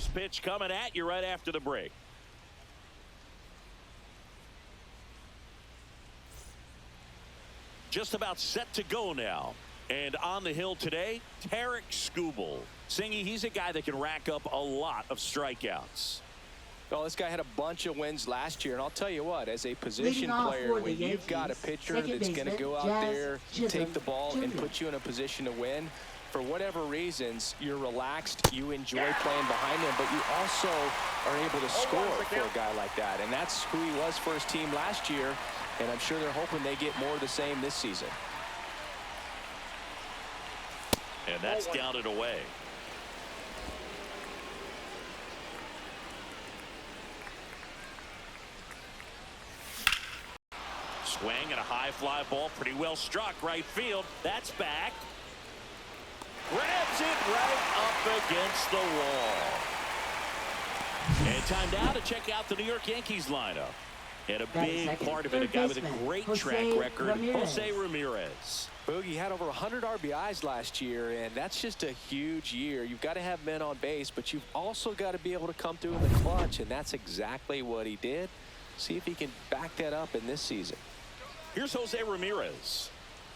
First pitch coming at you right after the break. Just about set to go now. And on the hill today, Tarek Skubal. Singy, he's a guy that can rack up a lot of strikeouts. Well, this guy had a bunch of wins last year, and I'll tell you what, as a position player, when you've got a pitcher that's going to go out there, take the ball, and put you in a position to win, for whatever reasons, you're relaxed, you enjoy playing behind him, but you also are able to score for a guy like that. And that's who he was for his team last year, and I'm sure they're hoping they get more of the same this season. And that's down and away. Swing and a high fly ball, pretty well struck right field. That's back. Grabs it right up against the wall. And time now to check out the New York Yankees lineup. And a big part of it, a guy with a great track record, Jose Ramirez. Boogie had over 100 RBIs last year, and that's just a huge year. You've got to have men on base, but you've also got to be able to come through in the clutch, and that's exactly what he did. See if he can back that up in this season. Here's Jose Ramirez.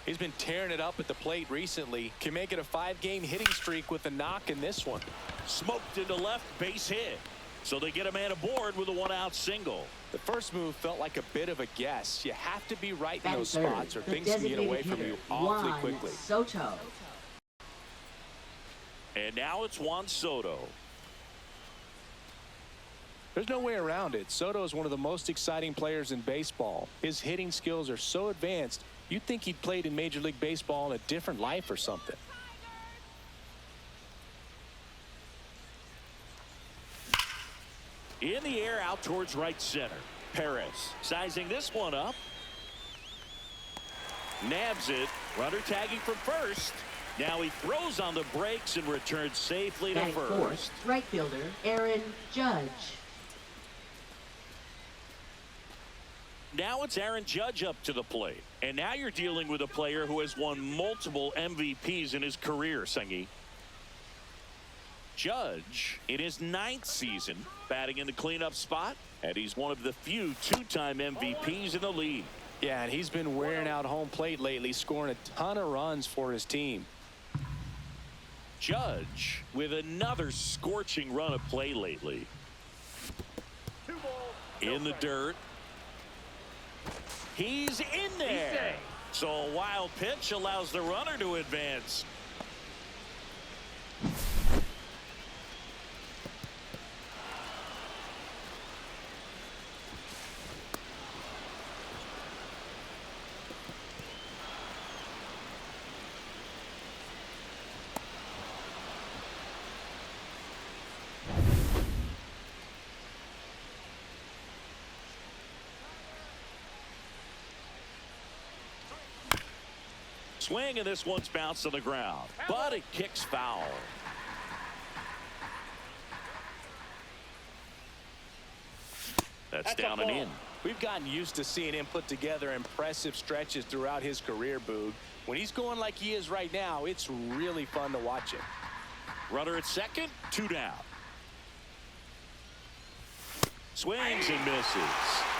He's been tearing it up at the plate recently. Can make it a 5-game hitting streak with a knock in this one. Smoked into left, base hit. So they get a man aboard with a 1-out single. The first move felt like a bit of a guess. You have to be right in those spots or things can get away from you awfully quickly. Soto. And now it's Juan Soto. There's no way around it. Soto is one of the most exciting players in baseball. His hitting skills are so advanced, you'd think he'd played in Major League Baseball in a different life or something. In the air out towards right center. Perez sizing this one up. Nabs it. Runner tagging from first. Now he throws on the brakes and returns safely to first. Right fielder Aaron Judge. Now it's Aaron Judge up to the plate. And now you're dealing with a player who has won multiple MVPs in his career, Sengi. Judge in his 9th season batting in the cleanup spot, and he's one of the few two-time MVPs in the league. Yeah, and he's been wearing out home plate lately, scoring a ton of runs for his team. Judge with another scorching run of play lately. In the dirt. He's in there. So a wild pitch allows the runner to advance. Swing, and this one's bounced to the ground, but it kicks foul. That's down and in. We've gotten used to seeing him put together impressive stretches throughout his career, Boog. When he's going like he is right now, it's really fun to watch him. Runner at second, 2 down. Swings and misses.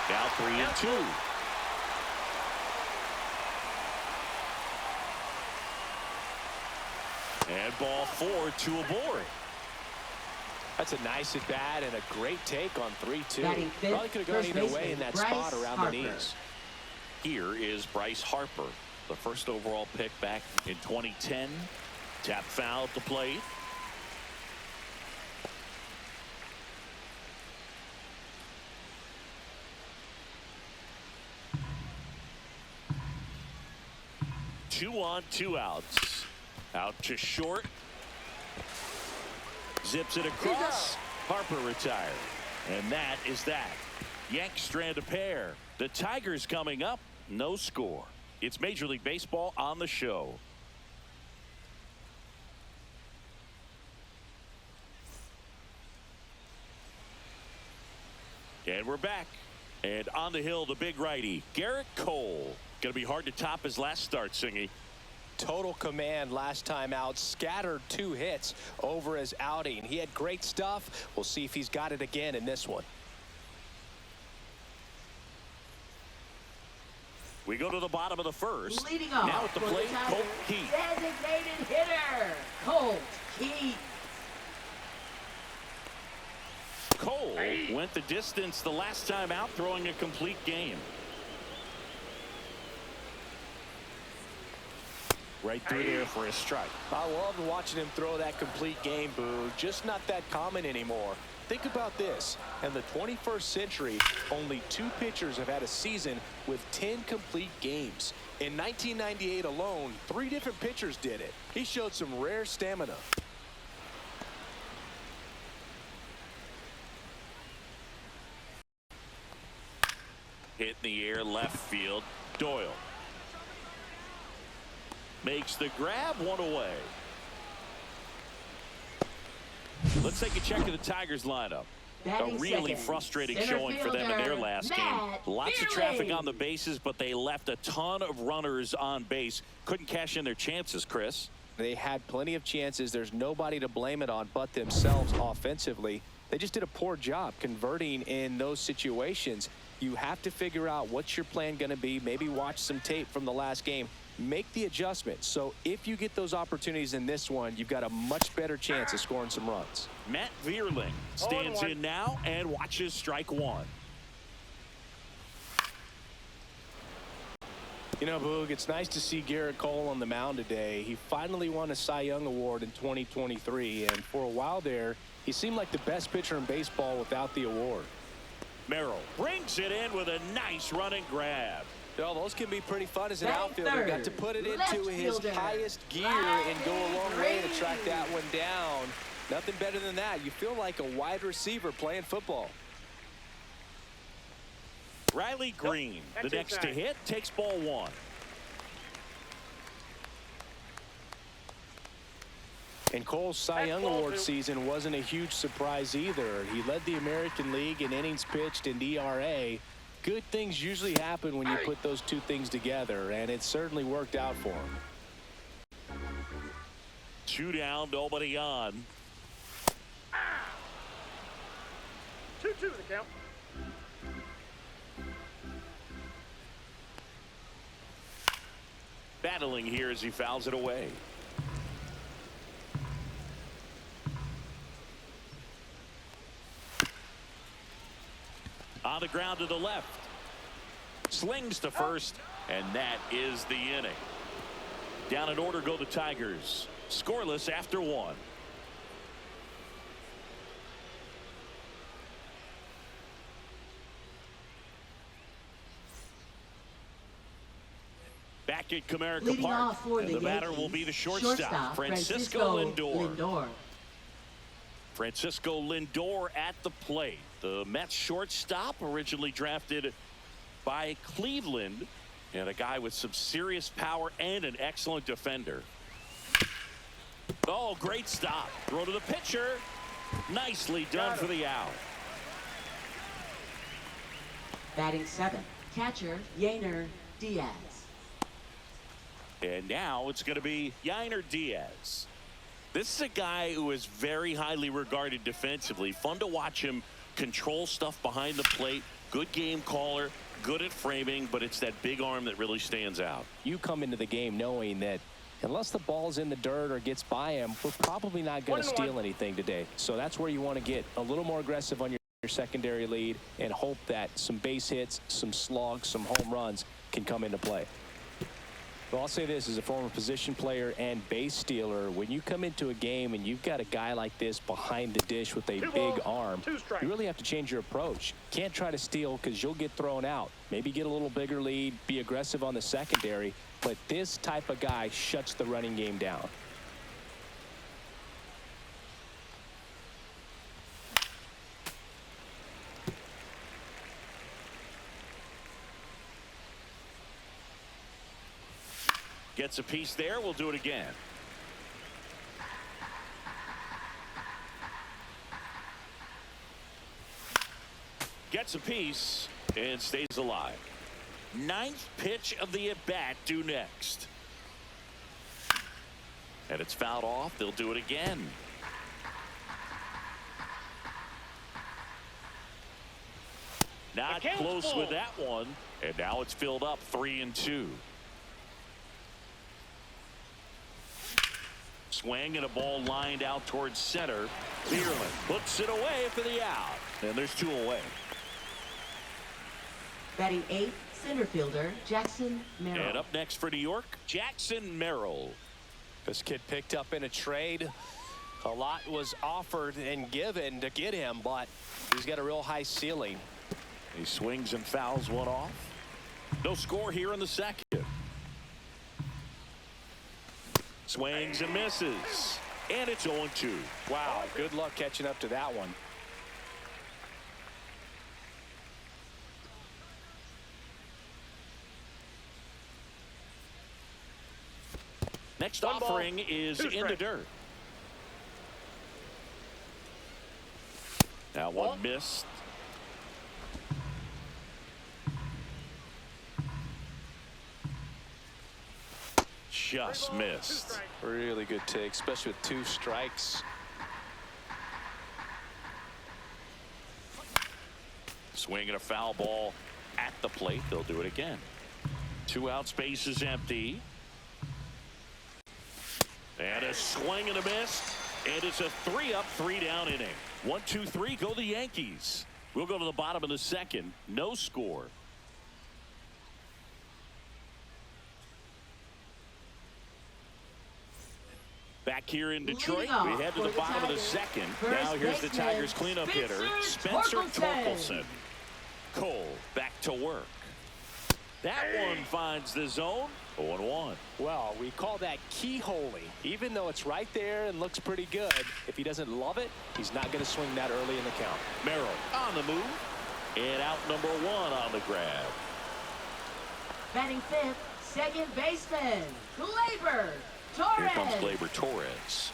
Now 3-2. And ball 4, 2 aboard. That's a nice at bat and a great take on 3-2. Probably could have gone either way in that Bryce spot around Harper. the knees. Here is Bryce Harper, the first overall pick back in 2010. Tap foul at the plate. Two on, 2 outs. Out to short. Zips it across. Harper retired. And that is that. Yanks strand a pair. The Tigers coming up. No score. It's Major League Baseball on the show. And we're back. And on the hill, the big righty, Garrett Cole. Going to be hard to top his last start, Singy. total command last time out, scattered 2 hits over his outing. He had great stuff. We'll see if he's got it again in this one. We go to the bottom of the first. Leading off now at the plate, Colt Keith. Designated hitter, Colt Keith. Cole went the distance the last time out, throwing a complete game. Right through there for a strike. I loved watching him throw that complete game, Boo. Just not that common anymore. Think about this. In the 21st century, only 2 pitchers have had a season with 10 complete games. In 1998 alone, 3 different pitchers did it. He showed some rare stamina. Hit in the air, left field. Doyle makes the grab, 1 away. Let's take a check of the Tigers lineup. A really frustrating showing for them in their last game. Lots of traffic on the bases, but they left a ton of runners on base. Couldn't cash in their chances, Chris. They had plenty of chances. There's nobody to blame it on but themselves offensively. They just did a poor job converting in those situations. You have to figure out what's your plan going to be. Maybe watch some tape from the last game. Make the adjustment. So if you get those opportunities in this one, you've got a much better chance of scoring some runs. Matt Vierling stands in now and watches strike 1. You know, Boog, it's nice to see Garrett Cole on the mound today. He finally won a Cy Young Award in 2023, and for a while there, he seemed like the best pitcher in baseball without the award. Merrill brings it in with a nice running grab. Well, those can be pretty fun as an outfielder. Got to put it into his highest gear and go a long way to track that one down. Nothing better than that. You feel like a wide receiver playing football. Riley Green, the next to hit, takes ball 1. And Cole's Cy Young Award season wasn't a huge surprise either. He led the American League in innings pitched and ERA. Good things usually happen when you put those 2 things together, and it certainly worked out for him. 2 down, nobody on. 2-2 the count. Battling here as he fouls it away. On the ground to the left. Slings to first, and that is the inning. Down in order go the Tigers. Scoreless after 1. Back at Comerica Park, and the batter will be the shortstop, Francisco Lindor. Francisco Lindor at the plate. The Mets shortstop, originally drafted by Cleveland, and a guy with some serious power and an excellent defender. Oh, great stop. Throw to the pitcher. Nicely done for the out. Batting 7, catcher Yainer Diaz. And now it's going to be Yainer Diaz. This is a guy who is very highly regarded defensively. Fun to watch him control stuff behind the plate. Good game caller, good at framing, but it's that big arm that really stands out. You come into the game knowing that unless the ball's in the dirt or gets by him, we're probably not going to steal anything today. So that's where you want to get a little more aggressive on your secondary lead and hope that some base hits, some slugs, some home runs can come into play. Well, I'll say this as a former position player and base stealer, when you come into a game and you've got a guy like this behind the dish with a big arm, you really have to change your approach. Can't try to steal because you'll get thrown out. Maybe get a little bigger lead, be aggressive on the secondary, but this type of guy shuts the running game down. Gets a piece there. We'll do it again. Gets a piece and stays alive. 9th pitch of the at-bat due next. And it's fouled off. They'll do it again. Not close with that one. And now it's filled up 3-2. Swing and a ball lined out towards center. Bierman puts it away for the out. And there's 2 away. Batting 8th, center fielder Jackson Merrill. And up next for New York, Jackson Merrill. This kid picked up in a trade. A lot was offered and given to get him, but he's got a real high ceiling. He swings and fouls one off. No score here in the second. Swings and misses. And it's 0-2. Wow, good luck catching up to that one. Next offering is in the dirt. That one missed. Just missed. Really good take, especially with 2 strikes. Swinging a foul ball at the plate. They'll do it again. 2 out, space is empty. And a swing and a miss. And it's a 3-up, 3-down inning. 1-2-3, go the Yankees. We'll go to the bottom of the second. No score. Back here in Detroit, we head to the bottom of the second. Now here's the Tigers cleanup hitter, Spencer Torkelson. Cole back to work. That one finds the zone. 0-1. Well, we call that keyholing. Even though it's right there and looks pretty good, if he doesn't love it, he's not going to swing that early in the count. Merrill on the move. And out number 1 on the grab. Batting 5th, second baseman Gleyber Torres. Here comes Gleyber Torres.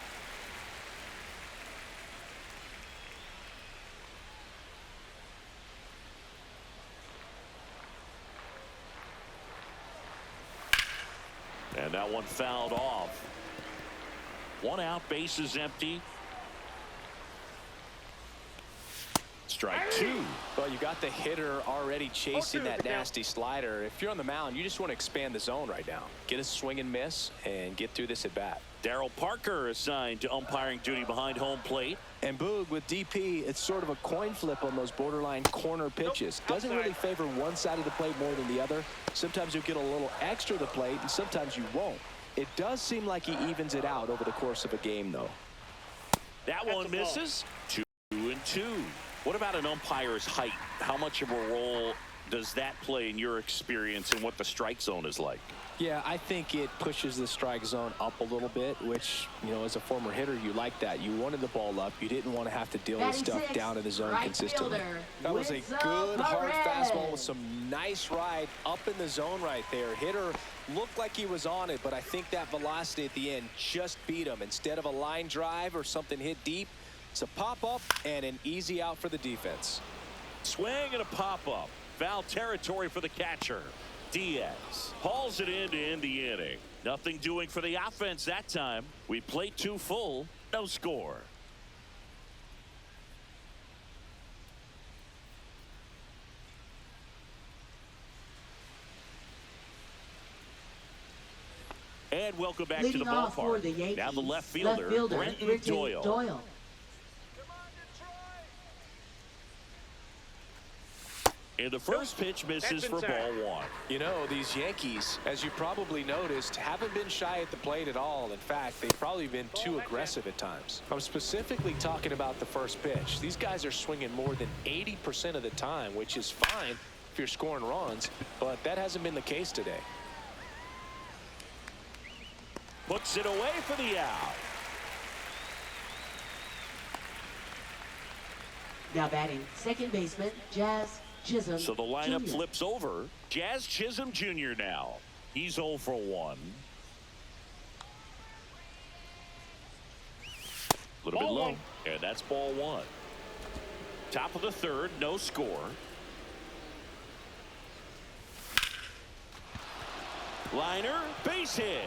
And that one fouled off. 1 out, bases empty. Strike 2. Well, you got the hitter already chasing that nasty slider. If you're on the mound, you just want to expand the zone right now. Get a swing and miss and get through this at bat. Darryl Parker assigned to umpiring duty behind home plate. And Boog, with DP, it's sort of a coin flip on those borderline corner pitches. Doesn't really favor one side of the plate more than the other. Sometimes you'll get a little extra to the plate, and sometimes you won't. It does seem like he evens it out over the course of a game, though. That one misses. 2-2. What about an umpire's height? How much of a role does that play in your experience and what the strike zone is like? Yeah, I think it pushes the strike zone up a little bit, which, you know, as a former hitter, you like that. You wanted the ball up. You didn't want to have to deal with stuff down in the zone consistently. That was a good, hard fastball with some nice ride up in the zone right there. Hitter looked like he was on it, but I think that velocity at the end just beat him. Instead of a line drive or something hit deep, it's a pop-up and an easy out for the defense. Swing and a pop-up. Foul territory for the catcher. Diaz hauls it in to end the inning. Nothing doing for the offense that time. We played 2 full. No score. And welcome back to the ballpark. Now the left fielder Brenton Doyle. And the first pitch misses for ball 1. You know, these Yankees, as you probably noticed, haven't been shy at the plate at all. In fact, they've probably been too aggressive at times. I'm specifically talking about the first pitch. These guys are swinging more than 80% of the time, which is fine if you're scoring runs, but that hasn't been the case today. Puts it away for the out. Now batting second baseman Jazz Chisholm. So the lineup Jr. flips over. Jazz Chisholm Jr. now. He's 0 for 1. A little bit low. And that's ball 1. Top of the third, no score. Liner, base hit.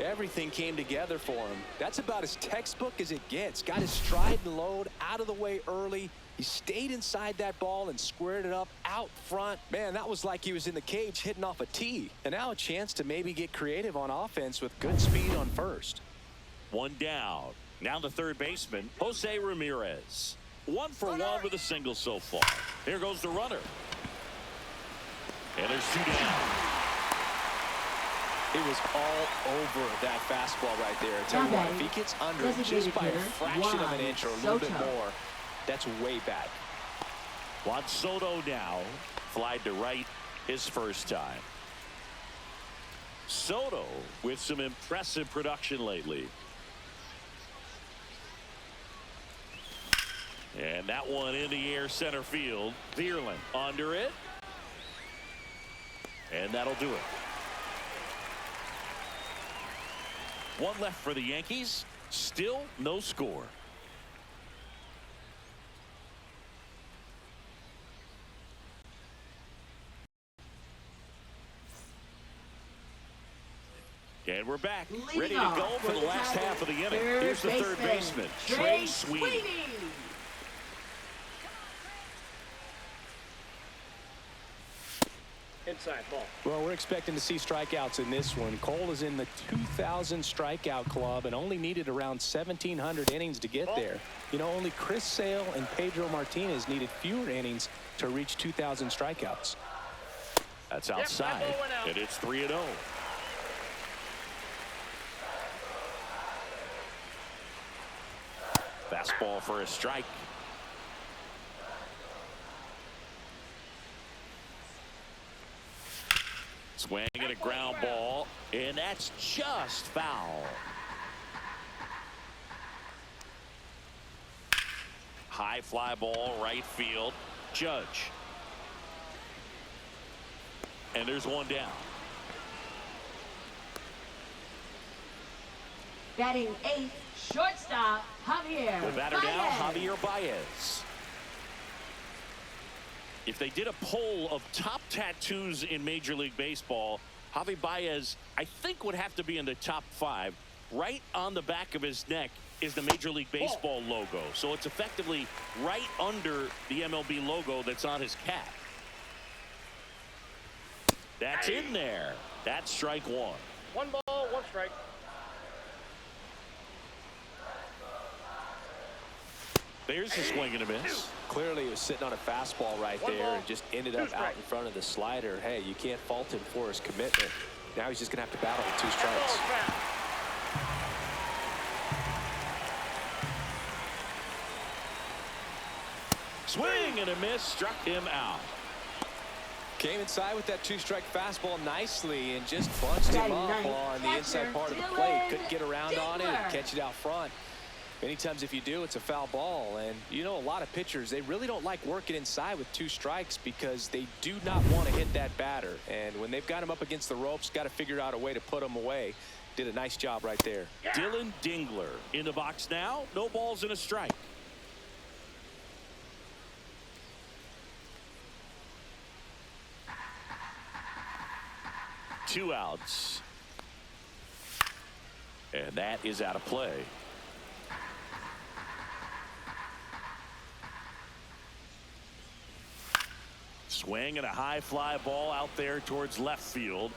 Everything came together for him. That's about as textbook as it gets. Got his stride and load out of the way early. He stayed inside that ball and squared it up out front. Man, that was like he was in the cage hitting off a tee. And now a chance to maybe get creative on offense with good speed on first. One down. Now the third baseman, Jose Ramirez. 1 for 1 with a single so far. Here goes the runner. And there's 2 down. It was all over that fastball right there. I tell you what, if he gets under it just by a fraction of an inch or a little bit more, that's way back. Juan Soto now flied to right his first time. Soto with some impressive production lately. And that one in the air center field. Vierland under it. And that'll do it. 1 left for the Yankees. Still no score. And we're back, ready to go for the last half of the inning. Here's the third baseman, Trey Sweeney. Inside ball. Well, we're expecting to see strikeouts in this one. Cole is in the 2,000 strikeout club and only needed around 1,700 innings to get there. You know, only Chris Sale and Pedro Martinez needed fewer innings to reach 2,000 strikeouts. That's outside, and it's 3-0. Fastball for a strike. Swing and a ground ball, and that's just foul. High fly ball, right field. Judge. And there's 1 down. Batting 8th, shortstop, Javier The batter Baez. now, Javier Baez. If they did a poll of top tattoos in Major League Baseball, Javi Baez, I think, would have to be in the top 5. Right on the back of his neck is the Major League Baseball logo. So it's effectively right under the MLB logo that's on his cap. That's in there. That's strike 1. 1 ball, 1 strike. There's the swing and a miss. Clearly he was sitting on a fastball right there and just ended up out in front of the slider. Hey, you can't fault him for his commitment. Now he's just going to have to battle with 2 strikes. Swing and a miss, struck him out. Came inside with that 2-strike fastball nicely and just bunched him up on the inside part of the plate. Couldn't get around on it and catch it out front. Many times if you do, it's a foul ball. And you know, a lot of pitchers, they really don't like working inside with 2 strikes because they do not want to hit that batter. And when they've got him up against the ropes, got to figure out a way to put him away. Did a nice job right there. Dylan Dingler in the box now. No balls and a strike. Two outs. And that is out of play. Swing and a high fly ball out there towards left field.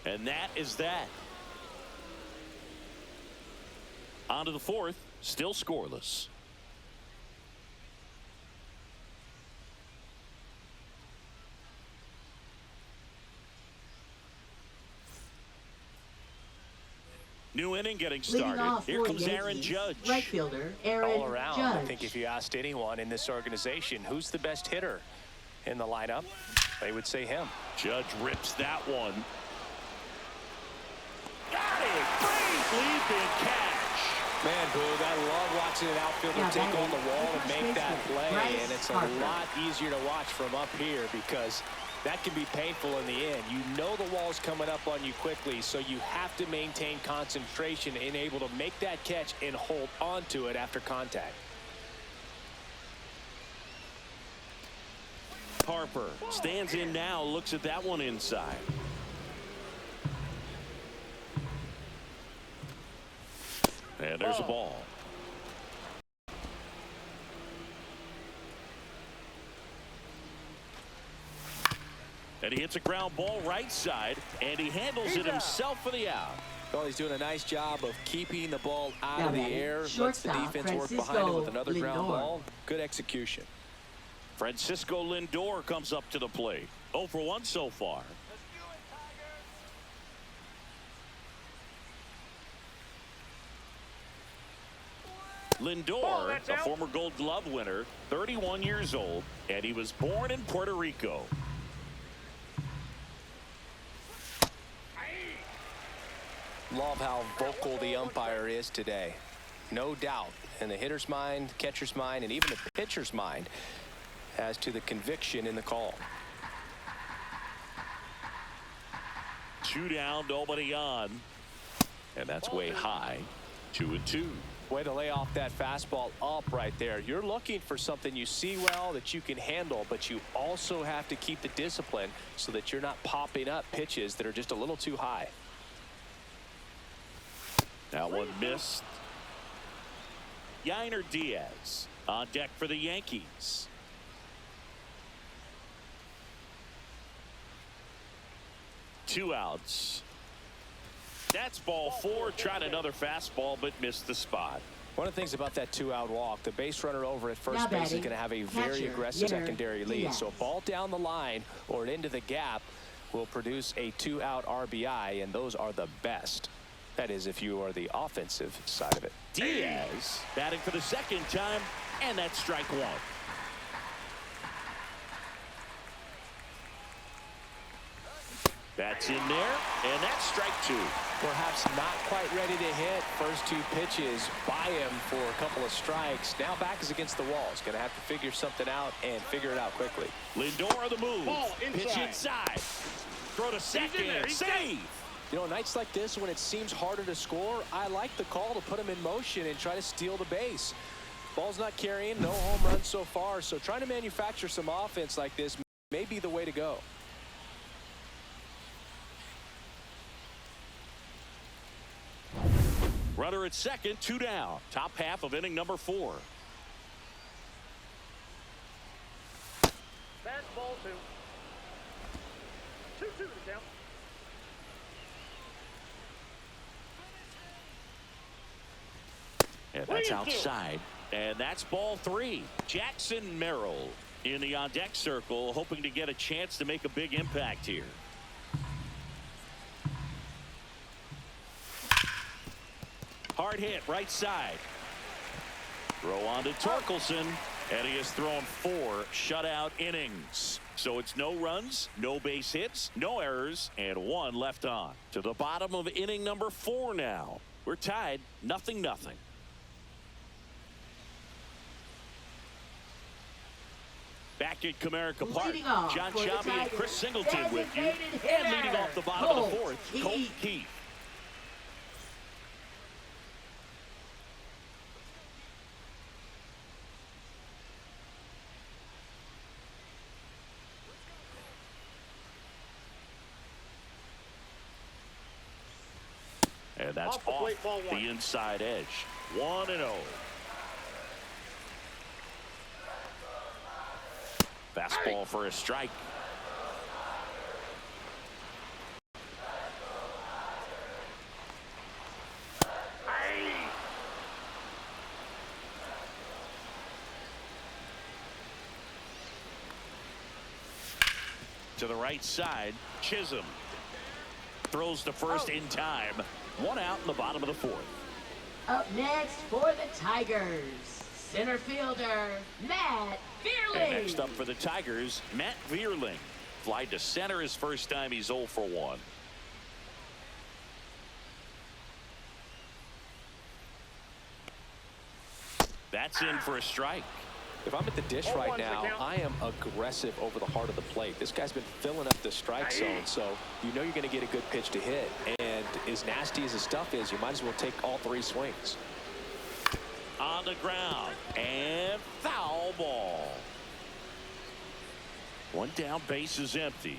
And that is that. On to the 4th, still scoreless. New inning getting started. Here comes Aaron Judge. Right fielder, Aaron all around, Judge. I think if you asked anyone in this organization who's the best hitter in the lineup, they would say him. Judge rips that one. Got it! Great leaping catch. Man, Boog, I love watching an outfielder take on the wall and make that play, and it's a lot easier to watch from up here because that can be painful in the end. You know the wall's coming up on you quickly, so you have to maintain concentration and able to make that catch and hold on to it after contact. Harper stands in now, looks at that one inside. And there's a ball. And he hits a ground ball right side, and he handles it himself for the out. Well, he's doing a nice job of keeping the ball out of the air. Lets the Shortstop, defense work behind him with another ground ball. Good execution. Francisco Lindor comes up to the plate. 0 for 1 so far. Lindor, a former Gold Glove winner, 31 years old, and he was born in Puerto Rico. Love how vocal the umpire is today. No doubt in the hitter's mind, catcher's mind, and even the pitcher's mind as to the conviction in the call. 2 down, nobody on. And that's way high. 2-2. Way to lay off that fastball up right there. You're looking for something you see well that you can handle, but you also have to keep the discipline so that you're not popping up pitches that are just a little too high. That one missed. Yainer Diaz on deck for the Yankees. Two outs. That's ball 4. Tried another fastball, but missed the spot. One of the things about that 2-out walk, the base runner over at first base is going to have a very aggressive secondary lead. So a ball down the line or into the gap will produce a 2-out RBI, and those are the best. That is, if you are the offensive side of it. Diaz batting for the second time, and that's strike 1. That's in there, and that's strike 2. Perhaps not quite ready to hit. First 2 pitches by him for a couple of strikes. Now back is against the wall. He's going to have to figure something out and figure it out quickly. Lindor on the move. Pitch inside. Throw to second. Save. You know, nights like this when it seems harder to score, I like the call to put him in motion and try to steal the base. Ball's not carrying, no home runs so far, so trying to manufacture some offense like this may be the way to go. Runner at second, 2 down. Top half of inning number 4. Fastball 2. 2-2 to count. And that's outside. And that's ball 3. Jackson Merrill in the on-deck circle, hoping to get a chance to make a big impact here. Hard hit, right side. Throw on to Torkelson, and he has thrown 4 shutout innings. So it's no runs, no base hits, no errors, and 1 left on. To the bottom of inning number 4 now. We're tied, 0-0. Back at Comerica Park, John Shelby and Chris Singleton with you. And leading off the bottom of the 4th, Colt Keith. And that's off the inside edge. 1-0. Fastball for a strike. To the right side, Chisholm throws to first in time. 1 out in the bottom of the 4th. Up next for the Tigers, center fielder Matt Vierling. And next up for the Tigers, Matt Vierling. Fly to center his first time. He's 0 for 1. That's in for a strike. If I'm at the dish right now, I am aggressive over the heart of the plate. This guy's been filling up the strike zone, so you know you're going to get a good pitch to hit. And as nasty as the stuff is, you might as well take all 3 swings. On the ground, and foul ball. 1 down, base is empty.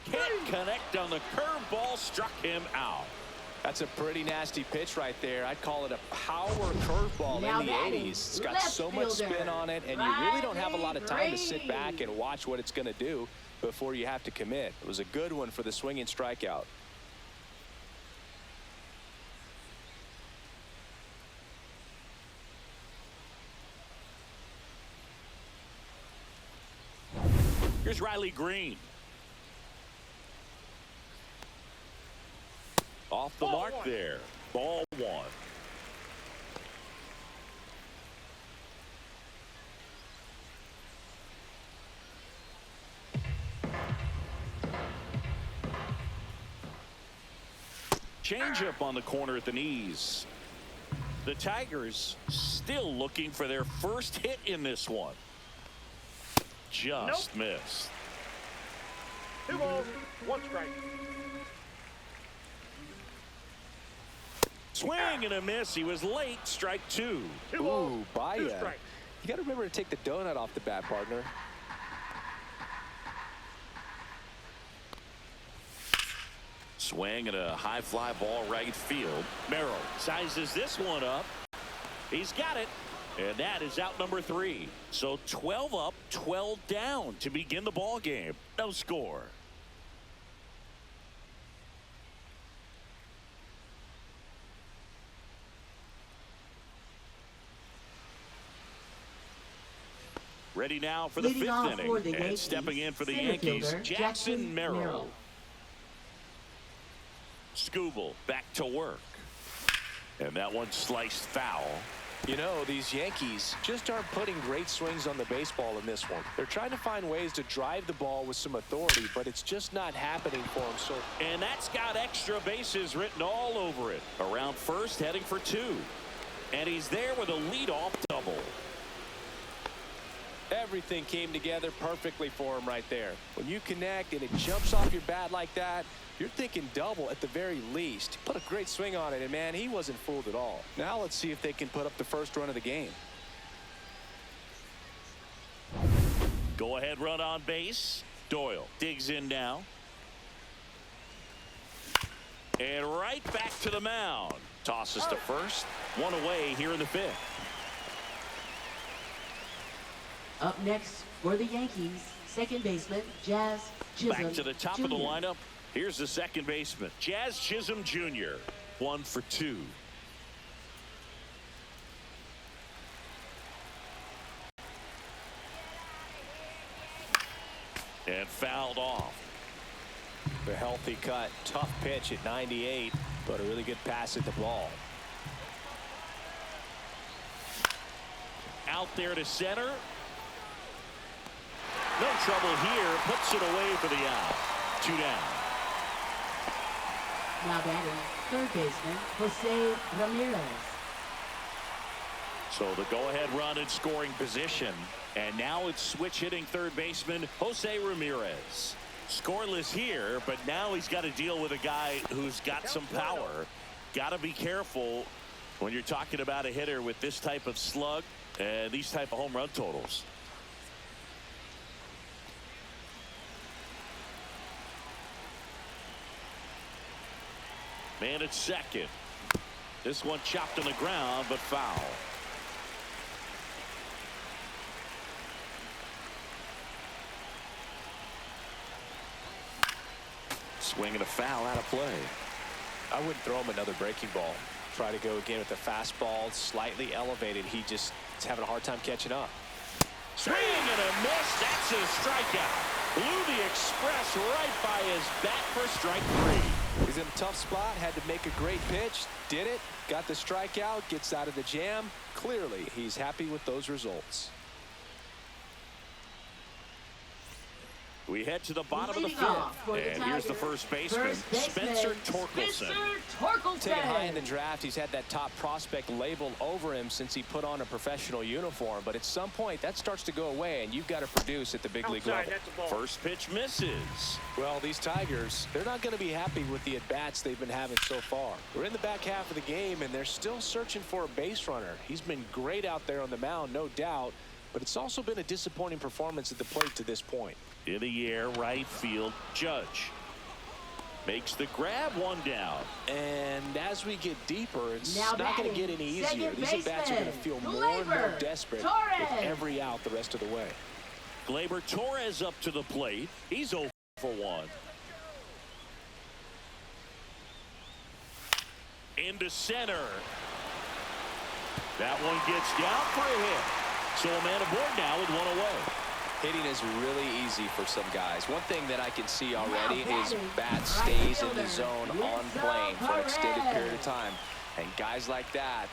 Can't connect on the curveball, struck him out. That's a pretty nasty pitch right there. I'd call it a power curveball in the 80s. It's got so much spin on it, and you really don't have a lot of time to sit back and watch what it's going to do before you have to commit. It was a good one for the swinging strikeout. Here's Riley Green. Off the mark there. Ball one. Changeup on the corner at the knees. The Tigers still looking for their first hit in this one. Just missed. 2 balls, 1 strike. Swing and a miss. He was late. Strike 2. 2 balls, Ooh, Baya. 2 strikes. You got to remember to take the donut off the bat, partner. Swing and a high fly ball right field. Merrill sizes this one up. He's got it. And that is out number 3. So 12 up, 12 down to begin the ball game. No score. Ready now for the Leading 5th off inning. for the And Yankees, stepping in for the center Yankees, fielder, Jackson Merrill. Scooble back to work. And that one sliced foul. You know, these Yankees just aren't putting great swings on the baseball in this one. They're trying to find ways to drive the ball with some authority, but it's just not happening for them. So, and that's got extra bases written all over it. Around first, heading for 2. And he's there with a leadoff double. everything came together perfectly for him right there. When you connect and it jumps off your bat like that, you're thinking double at the very least. Put a great swing on it, and man, he wasn't fooled at all. Now let's see if they can put up the first run of the game. Go ahead run on base. Doyle digs in now. And right back to the mound. Tosses to first. One away here in the 5th. Up next for the Yankees, second baseman Jazz Chisholm Back to the top Jr. of the lineup. Here's the second baseman, Jazz Chisholm Jr. 1 for 2. And fouled off. The healthy cut, tough pitch at 98, but a really good pass at the ball. Out there to center. No trouble here. Puts it away for the out. 2 down. Now batting third baseman Jose Ramirez. So the go-ahead run in scoring position. And now it's switch hitting third baseman Jose Ramirez. Scoreless here, but now he's got to deal with a guy who's got some power. Got to be careful when you're talking about a hitter with this type of slug and these type of home run totals. Man at second. This one chopped on the ground, but foul. Swinging a foul out of play. I wouldn't throw him another breaking ball. Try to go again with the fastball, slightly elevated. He just is having a hard time catching up. Swing and a miss. That's his strikeout. Blew the express right by his bat for strike 3. He's in a tough spot, had to make a great pitch, did it, got the strikeout, gets out of the jam. Clearly, he's happy with those results. We head to the bottom of the 5th. And here's the first baseman, Spencer Torkelson. Taken high in the draft, he's had that top prospect label over him since he put on a professional uniform. But at some point, that starts to go away, and you've got to produce at the big league level. First pitch misses. Well, these Tigers, they're not going to be happy with the at-bats they've been having so far. We're in the back half of the game, and they're still searching for a base runner. He's been great out there on the mound, no doubt. But it's also been a disappointing performance at the plate to this point. In the air, right field, Judge. Makes the grab, one down. And as we get deeper, it's Now not going to get any easier. These at-bats are going to feel more and more desperate with every out the rest of the way. Gleyber Torres up to the plate. He's 0 for 1. Into center. That one gets down for a hit. So a man aboard now with one away. Hitting is really easy for some guys. One thing that I can see already is bat stays in the zone on plane for an extended period of time. And guys like that,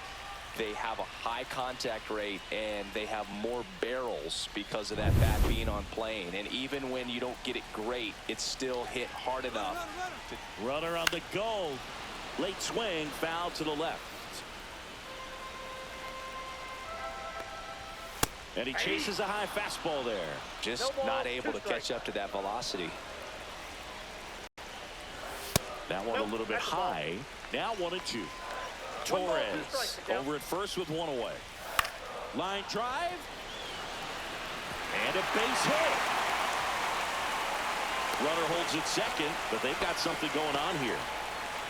they have a high contact rate and they have more barrels because of that bat being on plane. And even when you don't get it great, it's still hit hard enough. Runner on the go. Late swing, foul to the left. And he chases a high fastball there. Just not able to catch up to that velocity. That one a little bit high. Now 1-2. Torres over at first with one away. Line drive. And a base hit. Runner holds at second, but they've got something going on here.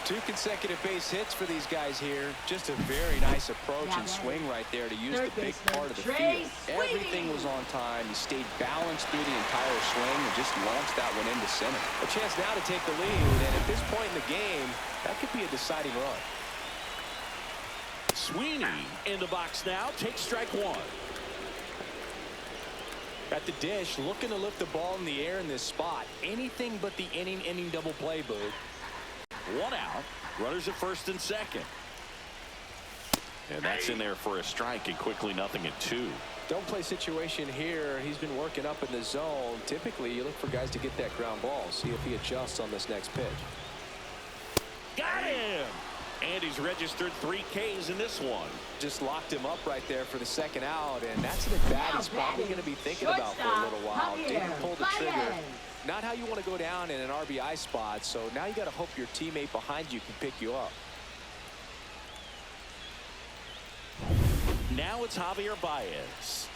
2 consecutive base hits for these guys here. Just a very nice approach and swing right there to use the big part of the field. Everything was on time. He stayed balanced through the entire swing and just launched that one into center. A chance now to take the lead, and at this point in the game, that could be a deciding run. Sweeney in the box now. Takes strike one. At the dish, looking to lift the ball in the air in this spot. Anything but the inning double play, Boog. One out. Runners at first and second. And that's in there for a strike, and quickly 0-2. Don't play situation here. He's been working up in the zone. Typically, you look for guys to get that ground ball. See if he adjusts on this next pitch. Got him! And he's registered 3 Ks in this one. Just locked him up right there for the second out, and that's an at-bat he's probably going to be thinking about for a little while. Didn't pull the trigger. Not how you want to go down in an RBI spot, so now you got to hope your teammate behind you can pick you up. Now it's Javier Baez.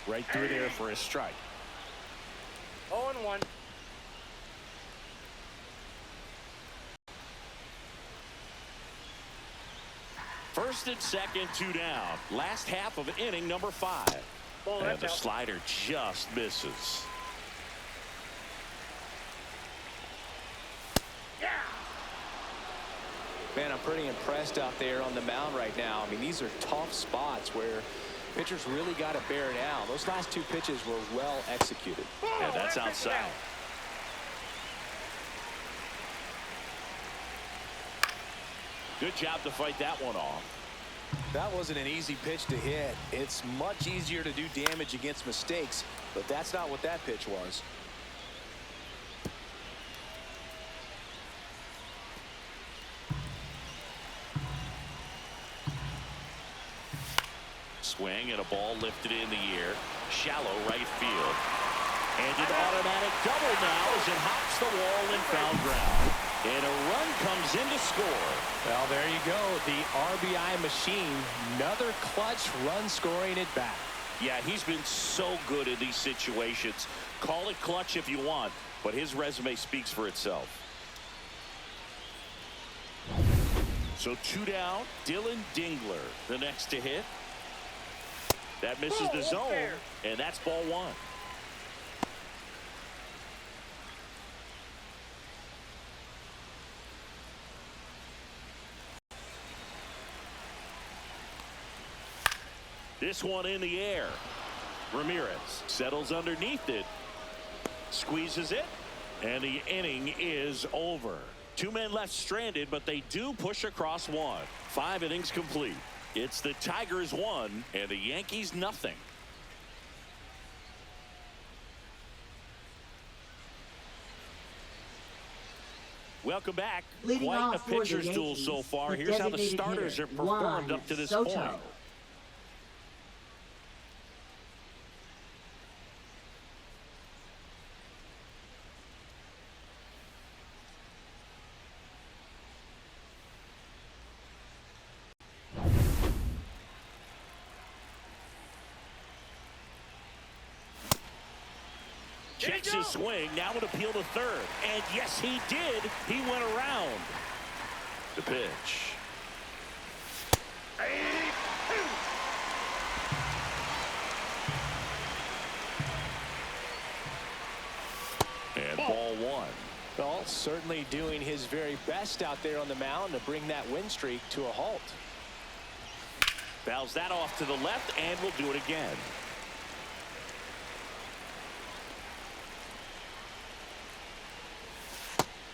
Right through there for a strike. 0-1. First and second, 2 down. Last half of inning number 5. And the slider just misses. Man, I'm pretty impressed out there on the mound right now. I mean, these are tough spots where pitchers really got to bear down. Those last 2 pitches were well executed. And that's outside. Good job to fight that one off. That wasn't an easy pitch to hit. It's much easier to do damage against mistakes, but that's not what that pitch was. Swing and a ball lifted in the air. Shallow right field. And an automatic double now as it hops the wall and foul ground. And a run comes in to score. Well, there you go. The RBI machine. Another clutch run scoring at bat. Yeah, he's been so good in these situations. Call it clutch if you want, but his resume speaks for itself. So 2 down. Dylan Dingler, the next to hit. That misses the zone, and that's ball 1. This one in the air. Ramirez settles underneath it, squeezes it, and the inning is over. 2 men left stranded, but they do push across 1. 5 innings complete. It's the Tigers 1 and the Yankees 0. Welcome back. Quite a pitcher's duel so far. Here's how the starters are performed up to this point. checks his swing. Now an appeal to third. And yes, he did. He went around. The pitch. And ball one. Well, certainly doing his very best out there on the mound to bring that win streak to a halt. Fouls that off to the left, and we'll do it again.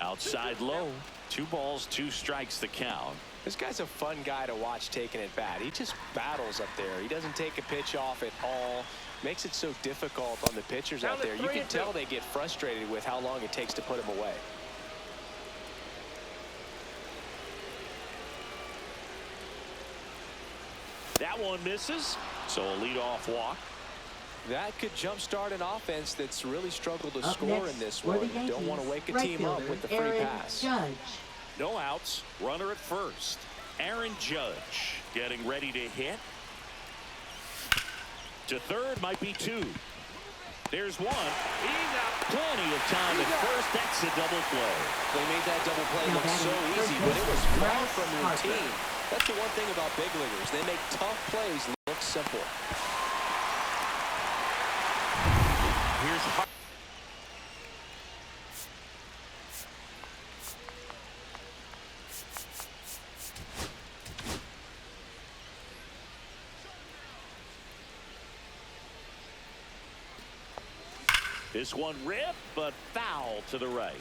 Outside low. 2 balls, 2 strikes the count. This guy's a fun guy to watch taking at bat. He just battles up there. He doesn't take a pitch off at all. Makes it so difficult on the pitchers out there. You can tell they get frustrated with how long it takes to put him away. That one misses, so a leadoff walk. That could jumpstart an offense that's really struggled to score in this one. Don't want to wake a team up with the free pass. Judge. No outs, runner at first. Aaron Judge getting ready to hit. To third, might be 2. There's 1. Plenty of time at first. That's a double play. They made that double play look so easy, but it was far from routine. That's the one thing about big leaguers. They make tough plays look simple. Here's Hart. This one ripped, but foul to the right.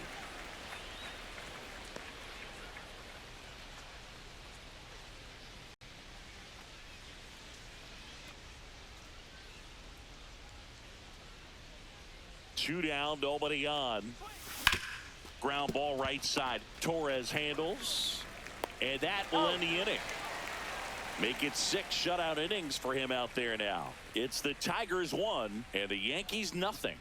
Two down, nobody on. Ground ball right side. Torres handles. And that will end the inning. Make it 6 shutout innings for him out there now. It's the Tigers 1 and the Yankees nothing.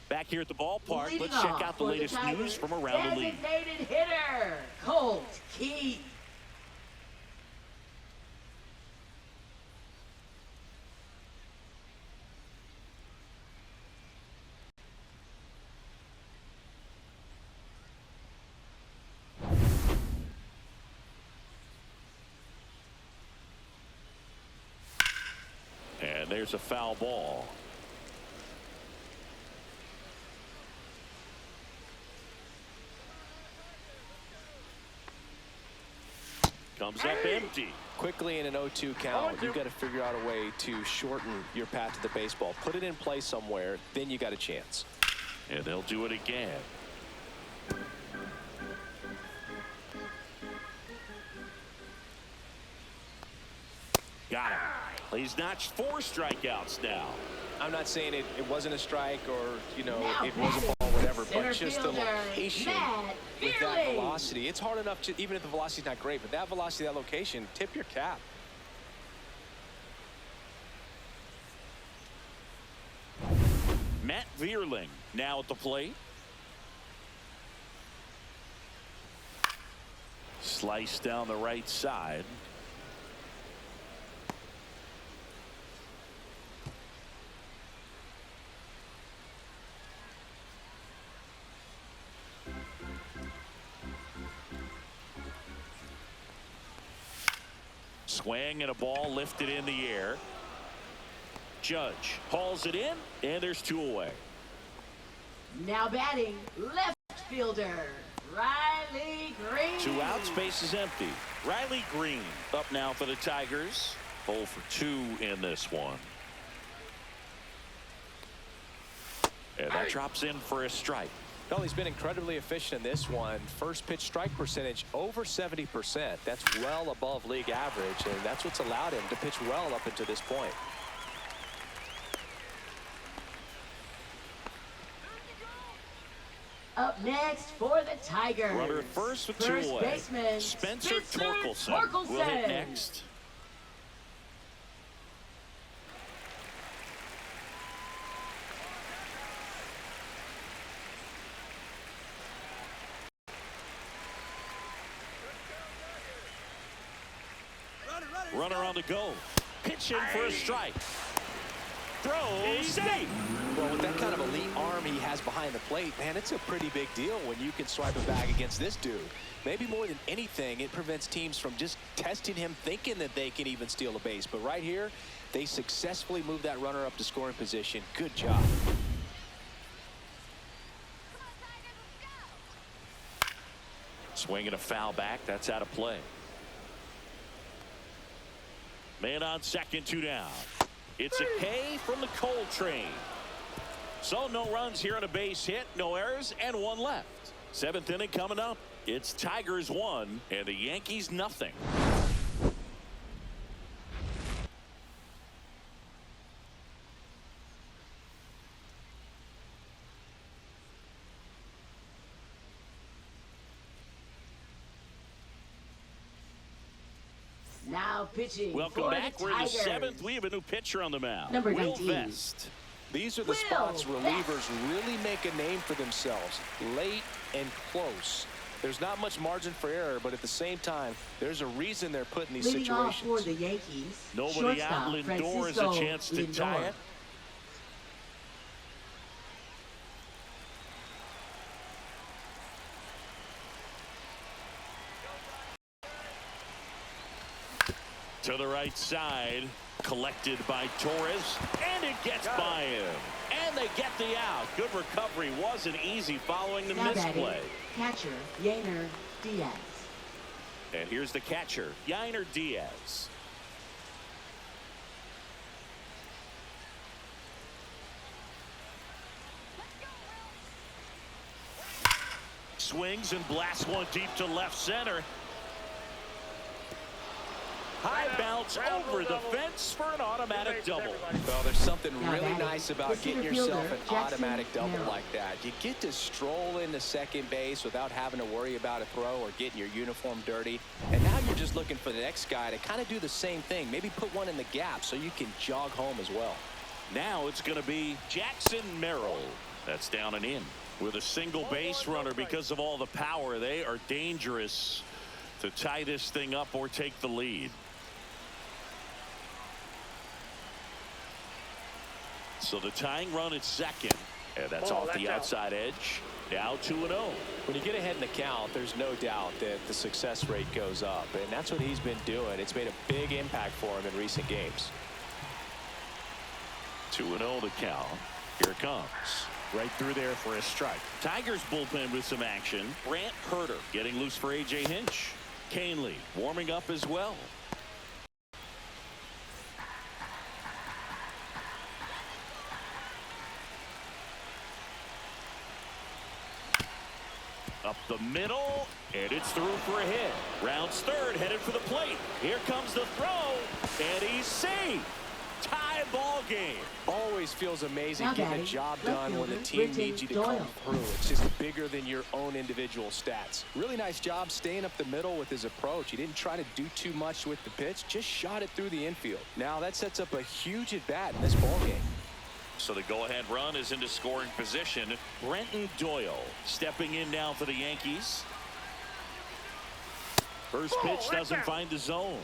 Back here at the ballpark, Leading let's check off out the for latest Tigers, news from around the league. Designated hitter, Colt Keith. And there's a foul ball. Comes up empty. Quickly in an 0-2 count, you've got to figure out a way to shorten your path to the baseball. Put it in play somewhere, then you got a chance. And they'll do it again. Got him. He's notched 4 strikeouts now. I'm not saying it wasn't a strike or, you know, it was a ball, whatever, but just the location with that velocity. It's hard enough to, even if the velocity's not great, but that velocity, that location, tip your cap. Matt Vierling now at the plate. Slice down the right side. Swing and a ball lifted in the air. Judge hauls it in, and there's 2 away. Now batting, left fielder, Riley Green. 2 outs, base is empty. Riley Green up now for the Tigers. 0 for 2 in this one. And that drops in for a strike. Well, he's been incredibly efficient in this one. First pitch strike percentage over 70%. That's well above league average, and that's what's allowed him to pitch well up until this point. Up next for the Tigers. Runner at first with 2 away. Baseman Spencer Torkelson will hit next. Runner on the go. Pitching for a strike. Throw safe. Well, with that kind of elite arm he has behind the plate, man, it's a pretty big deal when you can swipe a bag against this dude. Maybe more than anything, it prevents teams from just testing him, thinking that they can even steal a base. But right here, they successfully moved that runner up to scoring position. Good job. Swinging a foul back. That's out of play. Man on second, 2 down. It's a K from the Coltrane. So no runs here on a base hit, no errors, and 1 left. 7th inning coming up. It's Tigers 1 and the Yankees nothing. Now pitching. Welcome back. We're in the 7th. We have a new pitcher on the mound. Number Will 19. Vest. These are the spots relievers really make a name for themselves. Late and close. There's not much margin for error, but at the same time, there's a reason they're put in these Leading situations. off for the Yankees. Nobody out. Lindor has a chance to tie it. To the right side, collected by Torres, and it gets by him. And they get the out. Good recovery. Wasn't easy following the misplay. Catcher, Yainer Diaz. And here's the catcher, Yainer Diaz. Swings and blasts one deep to left center. High bounce over the fence for an automatic double. Well, there's something really nice about getting yourself an automatic double like that. You get to stroll into second base without having to worry about a throw or getting your uniform dirty. And now you're just looking for the next guy to kind of do the same thing. Maybe put one in the gap so you can jog home as well. Now it's going to be Jackson Merrill. That's down and in. With a single base runner because of all the power, they are dangerous to tie this thing up or take the lead. So the tying run at second, and that's off the outside edge. Now 2-0. When you get ahead in the count, there's no doubt that the success rate goes up, and that's what he's been doing. It's made a big impact for him in recent games. 2-0 the count. Here it comes. Right through there for a strike. Tigers bullpen with some action. Brant Herter getting loose for A.J. Hinch. Canely warming up as well. Up the middle, and it's through for a hit. Rounds third, headed for the plate. Here comes the throw, and he's safe. Tie ball game. Always feels amazing getting a job done when the team needs you to come through. It's just bigger than your own individual stats. Really nice job staying up the middle with his approach. He didn't try to do too much with the pitch, just shot it through the infield. Now that sets up a huge at bat in this ball game. So the go-ahead run is into scoring position. Brenton Doyle stepping in now for the Yankees. First pitch doesn't find the zone.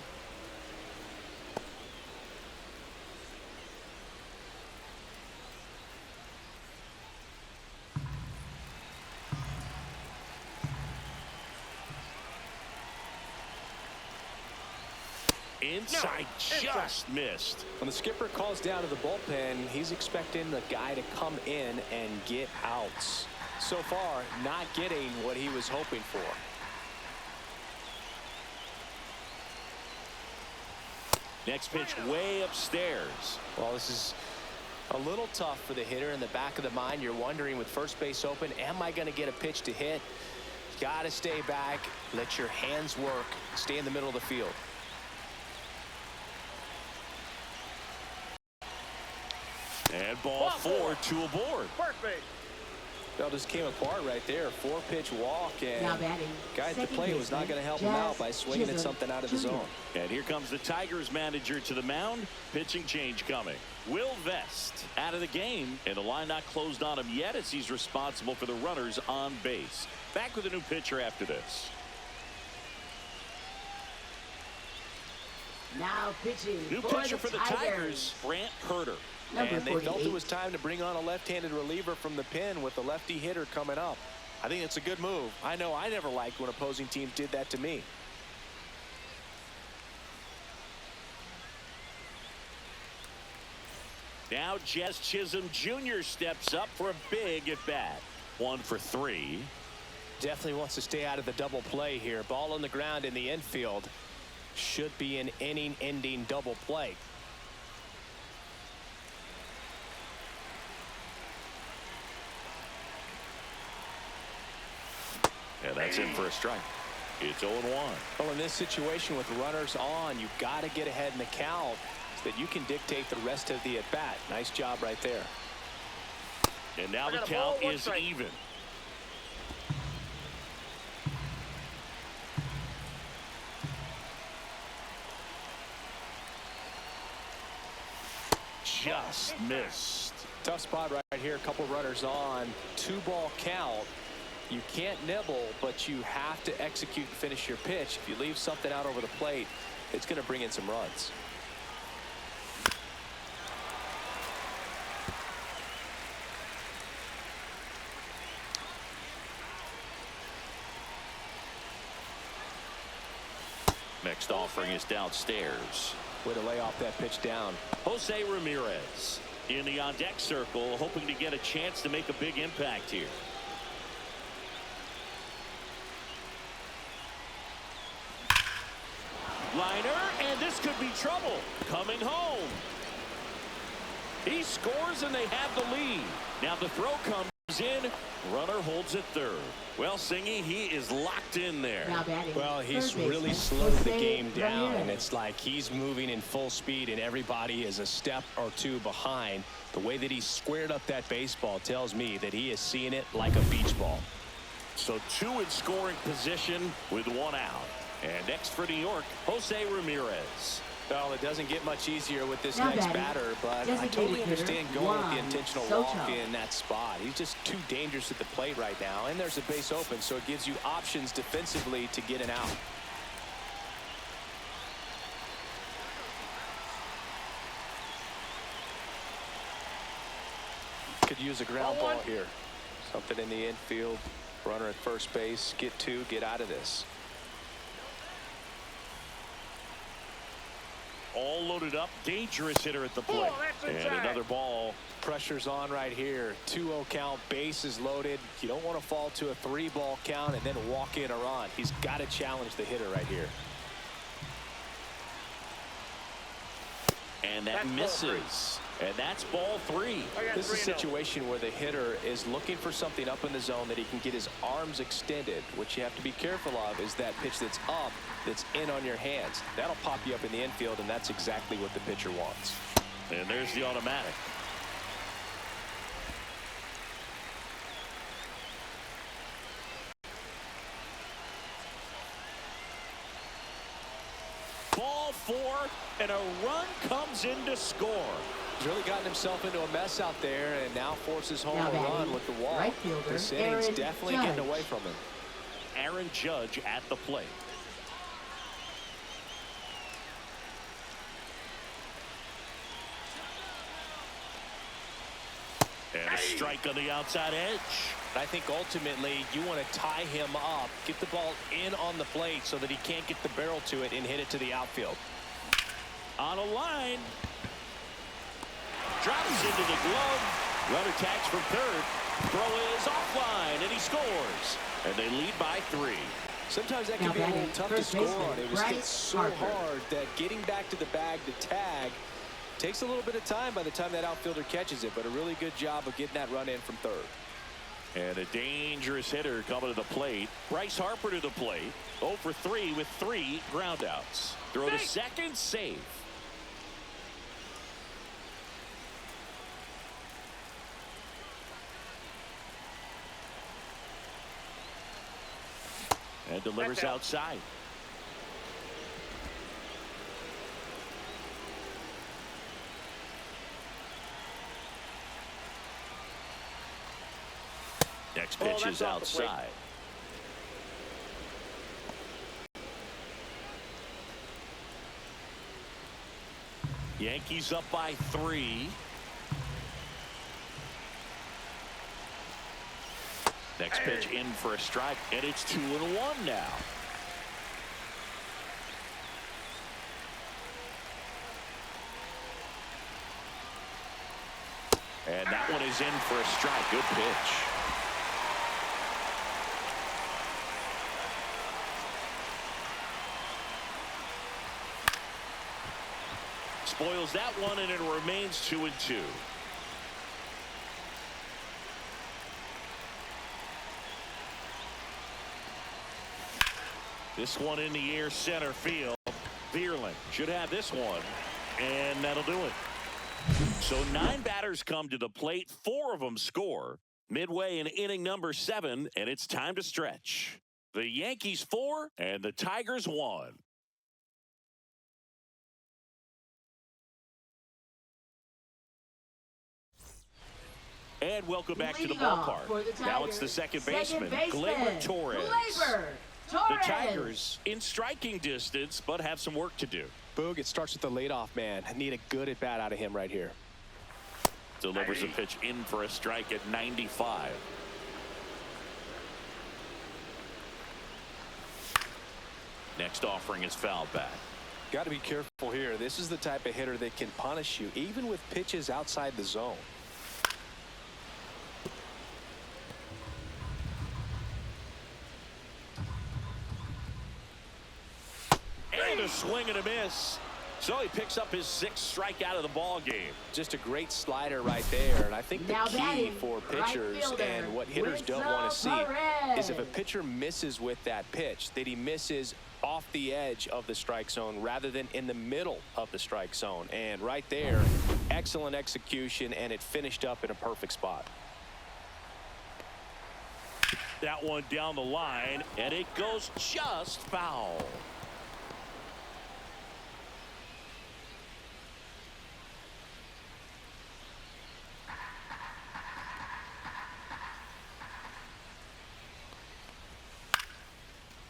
Inside, just missed. When the skipper calls down to the bullpen, he's expecting the guy to come in and get outs. So far, not getting what he was hoping for. Next pitch way upstairs. Well, this is a little tough for the hitter. In the back of the mind, you're wondering with first base open, am I going to get a pitch to hit? Got to stay back, let your hands work, stay in the middle of the field. And ball 4, 2 aboard. First base. That just came apart right there. 4-pitch walk, and Now batting, guy at the plate was not going to help him out by swinging at something out of the zone. And here comes the Tigers manager to the mound. Pitching change coming. Will Vest out of the game, and the line not closed on him yet as he's responsible for the runners on base. Back with a new pitcher after this. Now pitching New for pitcher the for the Tigers, Brant Herter. Number And they felt 48. it was time to bring on a left-handed reliever from the pen with the lefty hitter coming up. I think it's a good move. I know I never liked when opposing teams did that to me. Now Jess Chisholm Jr. steps up for a big at bat. 1 for 3. Definitely wants to stay out of the double play here. Ball on the ground in the infield. Should be an inning-ending double play. Yeah, that's in for a strike. It's 0-1. Well, in this situation with runners on, you've got to get ahead in the count so that you can dictate the rest of the at-bat. Nice job right there. And now the count is even. Just missed. Tough spot right here. A couple runners on. 2-ball count. You can't nibble, but you have to execute and finish your pitch. If you leave something out over the plate, it's going to bring in some runs. Next offering is downstairs. Way to lay off that pitch down. Jose Ramirez in the on-deck circle, hoping to get a chance to make a big impact here. Liner, and this could be trouble. Coming home. He scores, and they have the lead. Now the throw comes in. Runner holds at third. Well, Singy, he is locked in there. Well, he's really slowed the game down, and it's like he's moving in full speed, and everybody is a step or two behind. The way that he squared up that baseball tells me that he is seeing it like a beach ball. So 2 in scoring position with 1 out. And next for New York, Jose Ramirez. Well, it doesn't get much easier with this next batter, but I totally understand going with the intentional walk in that spot. He's just too dangerous at the plate right now, and there's a base open, so it gives you options defensively to get an out. Could use a ground ball here. Something in the infield. Runner at first base. Get 2, get out of this. All loaded up. Dangerous hitter at the plate. And another ball. Pressure's on right here. 2-0 count. Bases loaded. You don't want to fall to a 3-ball count and then walk in or on. He's got to challenge the hitter right here. And that misses. And that's ball 3. This is a situation where the hitter is looking for something up in the zone that he can get his arms extended. What you have to be careful of is that pitch that's up, that's in on your hands. That'll pop you up in the infield, and that's exactly what the pitcher wants. And there's the automatic. Ball 4, and a run comes in to score. He's really gotten himself into a mess out there and now forces home a run with the wall. Right fielder, this inning's definitely getting away from him. Aaron Judge at the plate. And a strike on the outside edge. I think ultimately you want to tie him up, get the ball in on the plate so that he can't get the barrel to it and hit it to the outfield. On a line. Drops into the glove. Runner tags from third. Throw is offline, and he scores. And they lead by 3. Sometimes that can be a little tough to score on. It was hit so hard that getting back to the bag to tag takes a little bit of time by the time that outfielder catches it, but a really good job of getting that run in from third. And a dangerous hitter coming to the plate. Bryce Harper to the plate. 0 for 3 with 3 groundouts. Throw to second, safe. And delivers outside. Next pitch is outside. Yankees up by 3. Next pitch in for a strike, and it's 2-1 now. And that one is in for a strike. Good pitch. Spoils that one, and it remains 2-2. This one in the air, center field. Vierling should have this one, and that'll do it. So 9 batters come to the plate. 4 of them score. Midway in inning number 7, and it's time to stretch. The Yankees 4 and the Tigers 1. And welcome back to the ballpark. Now it's the second baseman, Gleyber Torres. The Tigers in striking distance, but have some work to do. Boog, it starts with the leadoff man. I need a good at-bat out of him right here. Delivers a pitch in for a strike at 95. Next offering is fouled back. Got to be careful here. This is the type of hitter that can punish you, even with pitches outside the zone. And a swing and a miss. So he picks up his 6th strikeout of the ball game. Just a great slider right there. And I think the key for pitchers and what hitters don't want to see is if a pitcher misses with that pitch, that he misses off the edge of the strike zone rather than in the middle of the strike zone. And right there, excellent execution, and it finished up in a perfect spot. That one down the line, and it goes just foul.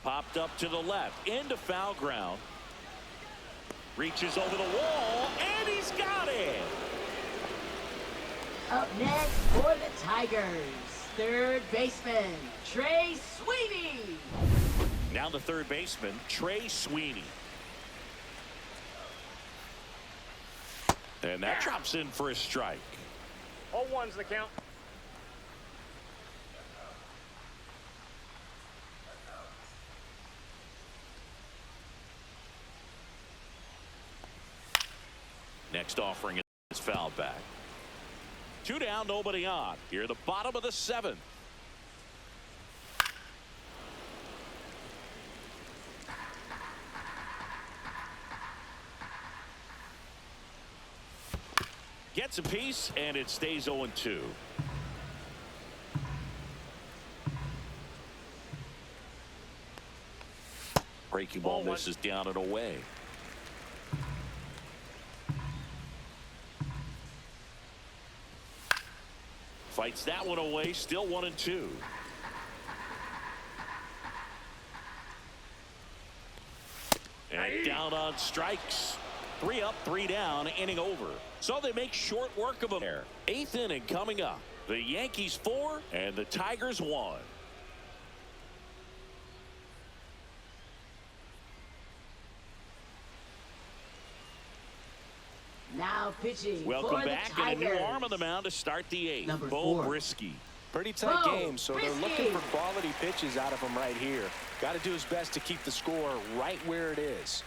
Popped up to the left, into foul ground. Reaches over the wall, and he's got it. Up next for the Tigers, third baseman, Trey Sweeney. Now the third baseman, Trey Sweeney. And that drops in for a strike. 0-1's the count. Next offering is fouled back. 2 down, nobody on. Here, the bottom of the 7th. Gets a piece, and it stays 0-2. Breaking ball misses down and away. Fights that one away, still 1-2. And down on strikes. 3 up, 3 down, inning over. So they make short work of them there. 8th inning coming up. The Yankees 4 and the Tigers 1. Now pitching Welcome for back, the Tigers. and a new arm on the mound to start the 8th. Number Bo 4. Brisky. Pretty tight Bo game, so they're Brisky. looking for quality pitches out of him right here. Got to do his best to keep the score right where it is.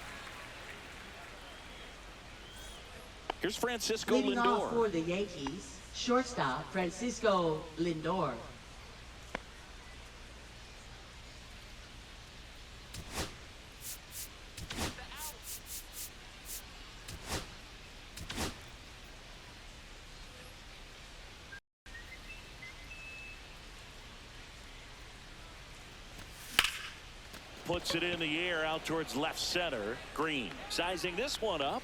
Here's Francisco Leading off for Lindor. the Yankees, shortstop Francisco Lindor. Puts it in the air out towards left center. Green sizing this one up.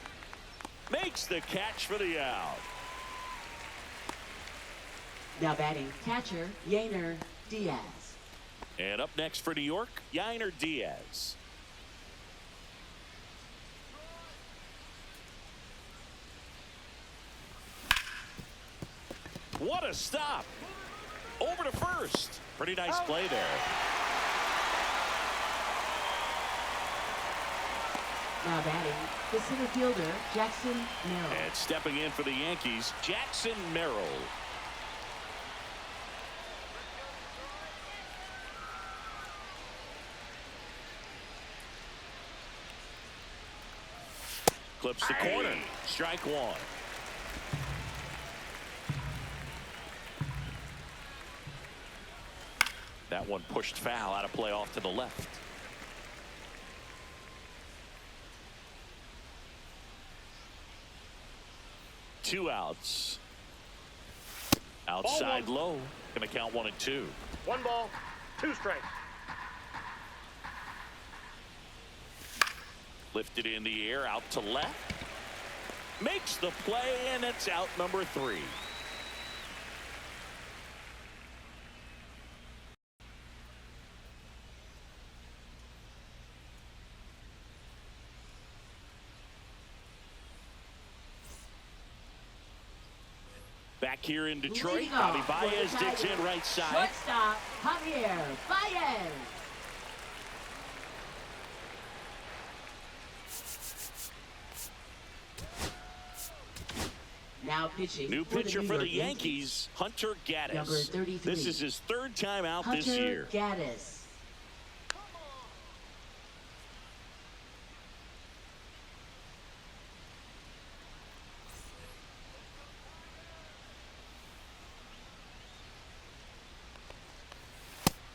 Makes the catch for the out. Now batting catcher Yainer Diaz. And up next for New York, Yainer Diaz. What a stop. Over to first. Pretty nice play there. Now batting, the center fielder, Jackson Merrill. And stepping in for the Yankees, Jackson Merrill. Clips the corner. Strike one. That one pushed foul, out of play off to the left. Two outs. Outside low. Going to count 1 and 2. 1 ball, 2 strikes. Lifted in the air, out to left. Makes the play, and it's out number 3. Back here in Detroit, Javi Baez digs in right side. Shortstop, Javier Baez. Now pitching. New pitcher for the Yankees, Hunter Gaddis. Number 33. This is his 3rd time out this year. Hunter Gaddis.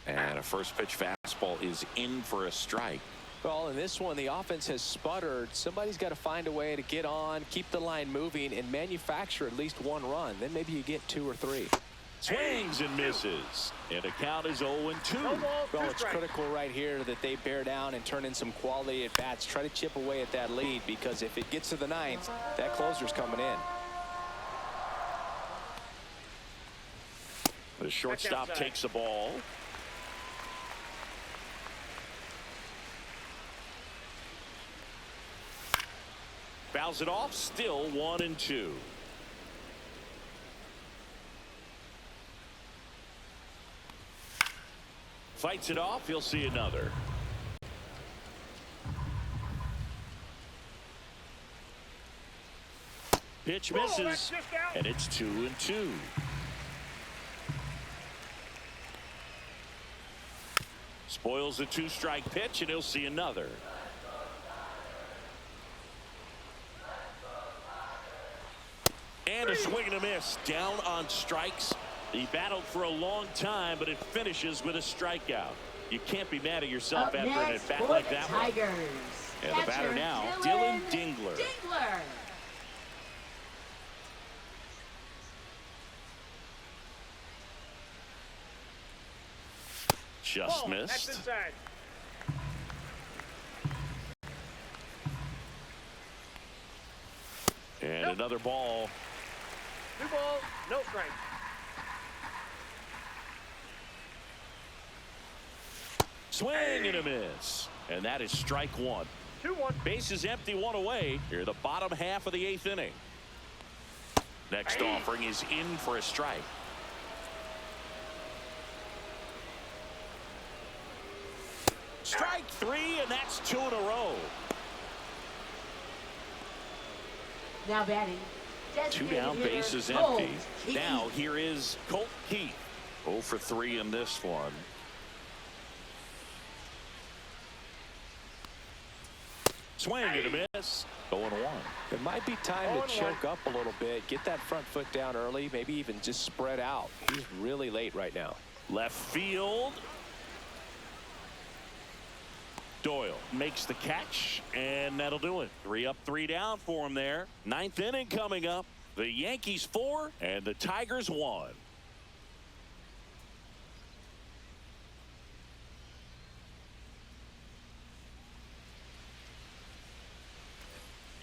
And a first pitch fastball is in for a strike. Well, in this one, the offense has sputtered. Somebody's got to find a way to get on, keep the line moving, and manufacture at least 1 run. Then maybe you get 2 or 3. Swings and misses. And the count is 0-2. Well, it's critical right here that they bear down and turn in some quality at bats. Try to chip away at that lead, because if it gets to the 9th, that closer's coming in. The shortstop takes the ball. Fouls it off, still 1 and 2. Fights it off, he'll see another. Pitch misses, and it's 2 and 2. Spoils the 2-strike pitch, and he'll see another. And a swing and a miss. Down on strikes. He battled for a long time, but it finishes with a strikeout. You can't be mad at yourself after an at-bat like that one. Tigers. And the batter now, Dylan Dingler. Just missed. That's inside. And another ball. 2 balls, no strike. Swing and a miss. And that is strike 1. 2-1. Bases empty, 1 away. Here, the bottom half of the 8th inning. Next offering is in for a strike. Strike 3, and that's 2 in a row. Now batting. 2 down, bases empty. Now here is Colt Keith. 0 for 3 in this one. Swing and a miss. 0-1. It might be time to choke up a little bit, get that front foot down early, maybe even just spread out. He's really late right now. Left field. Doyle makes the catch, and that'll do it. 3 up, 3 down for him there. 9th inning coming up. The Yankees 4 and the Tigers 1.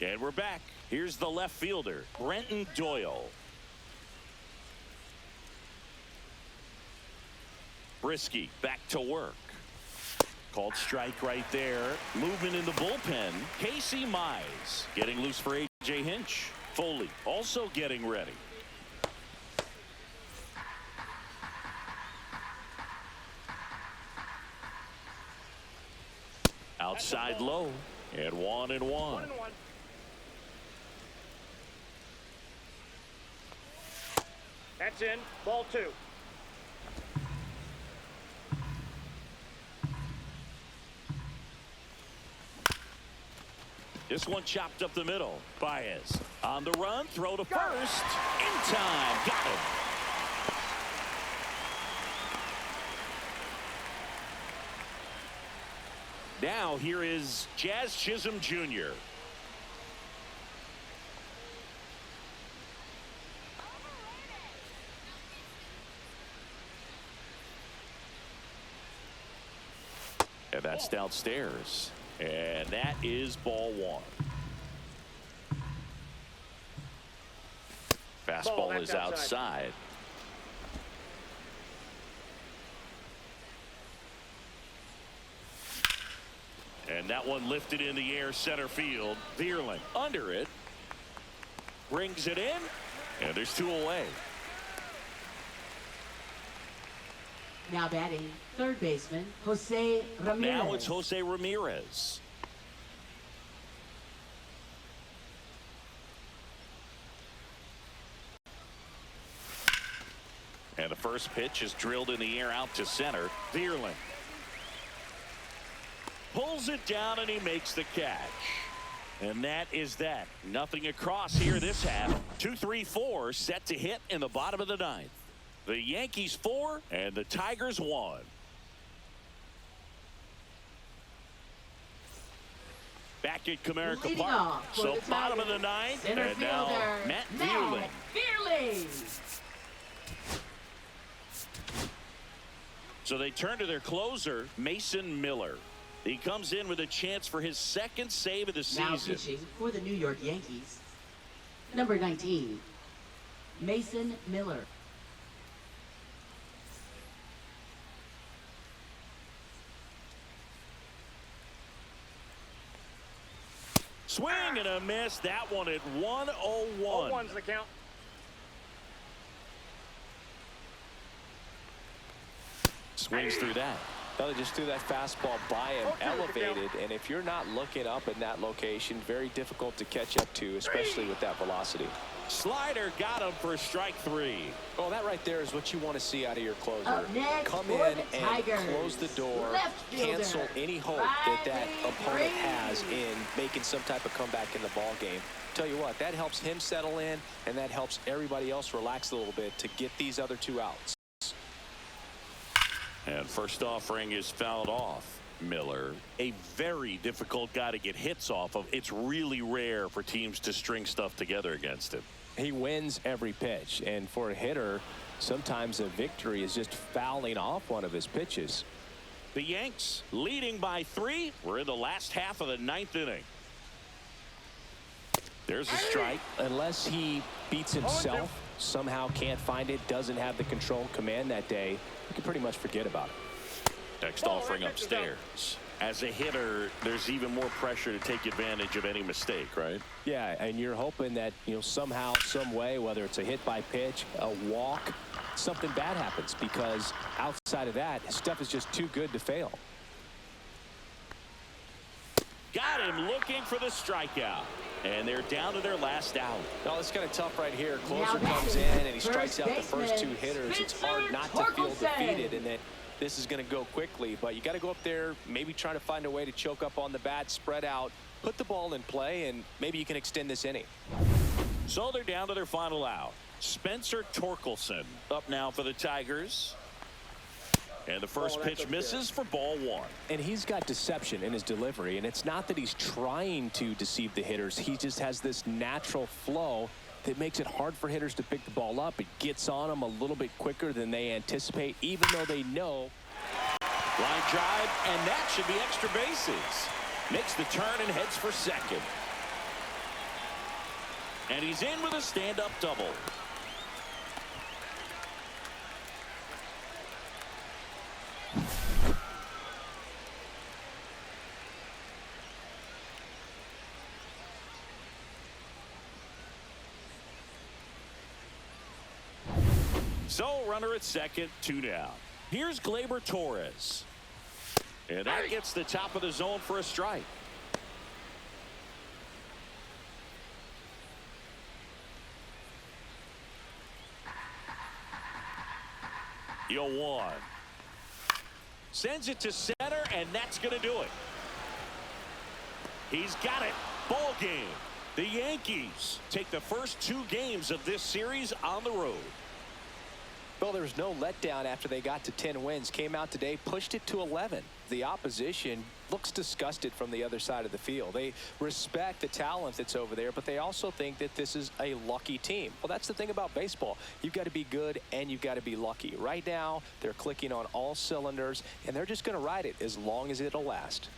And we're back. Here's the left fielder, Brenton Doyle. Brisky back to work. Called strike right there. Movement in the bullpen. Casey Mize getting loose for A.J. Hinch. Foley also getting ready. Outside low and 1-1. 1-1. That's in. Ball 2. This one chopped up the middle. Baez on the run, throw to first. In time, got him. Now here is Jazz Chisholm Jr. And that's downstairs. And that is ball 1. Fastball is outside. And that one lifted in the air center field. Vierling under it. Brings it in. And there's 2 away. Now batting, third baseman, Jose Ramirez. Now it's Jose Ramirez. And the first pitch is drilled in the air out to center. Vierling pulls it down and he makes the catch. And that is that. Nothing across here this half. 2-3-4 set to hit in the bottom of the 9th. The Yankees 4 and the Tigers 1. Back at Comerica Park. So bottom of the 9th. And now Matt Vierling. So they turn to their closer, Mason Miller. He comes in with a chance for his 2nd save of the season. Now pitching for the New York Yankees, number 19, Mason Miller. Swing and a miss. That one at 1-0-1. 0-1's the count. Swings through that. Well, they just threw that fastball by him, elevated, and if you're not looking up in that location, very difficult to catch up to, especially with that velocity. Slider got him for strike 3. Well, that right there is what you want to see out of your closer. Up next Come for in the and Tigers, close the door, left fielder, cancel any hope that opponent has in making some type of comeback in the ball game. Tell you what, that helps him settle in, and that helps everybody else relax a little bit to get these other 2 outs. And first offering is fouled off. Miller, a very difficult guy to get hits off of. It's really rare for teams to string stuff together against him. He wins every pitch, and for a hitter, sometimes a victory is just fouling off one of his pitches. The Yanks leading by 3. We're in the last half of the 9th inning. There's a strike. Unless he beats himself, somehow can't find it, doesn't have the control command that day, you can pretty much forget about it. Next offering upstairs. As a hitter, there's even more pressure to take advantage of any mistake, right? Yeah, and you're hoping that, somehow, some way, whether it's a hit by pitch, a walk, something bad happens, because outside of that, his stuff is just too good to fail. Got him looking for the strikeout. And they're down to their last out. No, it's kind of tough right here. Closer comes in and he strikes out the first 2 hitters. It's hard not to feel defeated and that this is going to go quickly. But you got to go up there, maybe try to find a way to choke up on the bat, spread out, put the ball in play, and maybe you can extend this inning. So they're down to their final out. Spencer Torkelson up now for the Tigers. And the first pitch misses for ball 1. And he's got deception in his delivery, and it's not that he's trying to deceive the hitters. He just has this natural flow that makes it hard for hitters to pick the ball up. It gets on them a little bit quicker than they anticipate, even though they know. Line drive, and that should be extra bases. Makes the turn and heads for second. And he's in with a stand-up double. So runner at second, 2 down. Here's Gleyber Torres. And that gets the top of the zone for a strike. 0-1. Sends it to center, and that's going to do it. He's got it. Ball game. The Yankees take the first 2 games of this series on the road. Well, there was no letdown after they got to 10 wins. Came out today, pushed it to 11. The opposition looks disgusted from the other side of the field. They respect the talent that's over there, but they also think that this is a lucky team. Well, that's the thing about baseball. You've got to be good and you've got to be lucky. Right now, they're clicking on all cylinders, and they're just going to ride it as long as it'll last.